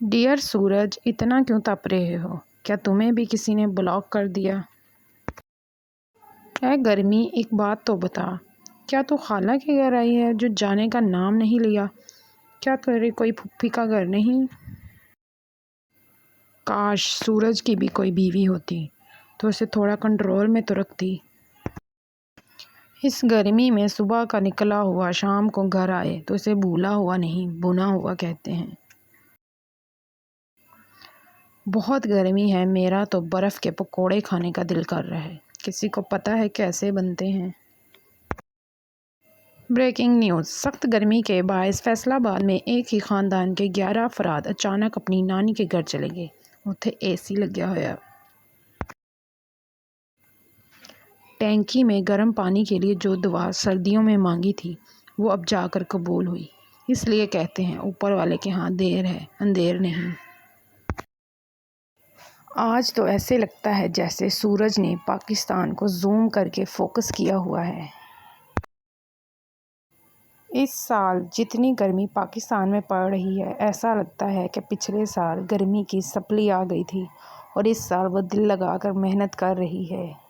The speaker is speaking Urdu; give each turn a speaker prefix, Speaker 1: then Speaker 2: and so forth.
Speaker 1: ڈیئر سورج، اتنا کیوں تپ رہے ہو؟ کیا تمہیں بھی کسی نے بلاک کر دیا؟ اے گرمی، ایک بات تو بتا، کیا تو خالہ کے گھر آئی ہے جو جانے کا نام نہیں لیا؟ کیا تیرے کوئی پھوپھی کا گھر نہیں؟ کاش سورج کی بھی کوئی بیوی ہوتی تو اسے تھوڑا کنٹرول میں تو رکھتی۔ اس گرمی میں صبح کا نکلا ہوا شام کو گھر آئے تو اسے بھولا ہوا نہیں بھنا ہوا کہتے ہیں۔ بہت گرمی ہے، میرا تو برف کے پکوڑے کھانے کا دل کر رہا ہے۔ کسی کو پتہ ہے کیسے بنتے ہیں؟ Breaking news. سخت گرمی کے باعث فیصل آباد میں ایک ہی خاندان کے 11 افراد اچانک اپنی نانی کے گھر چلے گئے۔ اتھے اے سی لگیا ہوا۔ ٹینکی میں گرم پانی کے لیے جو دعا سردیوں میں مانگی تھی وہ اب جا کر قبول ہوئی۔ اس لیے کہتے ہیں اوپر والے کے ہاں دیر ہے اندھیر نہیں۔ آج تو ایسے لگتا ہے جیسے سورج نے پاکستان کو زوم کر کے فوکس کیا ہوا ہے۔ اس سال جتنی گرمی پاکستان میں پڑ رہی ہے، ایسا لگتا ہے کہ پچھلے سال گرمی کی سپلی آ گئی تھی اور اس سال وہ دل لگا کر محنت کر رہی ہے۔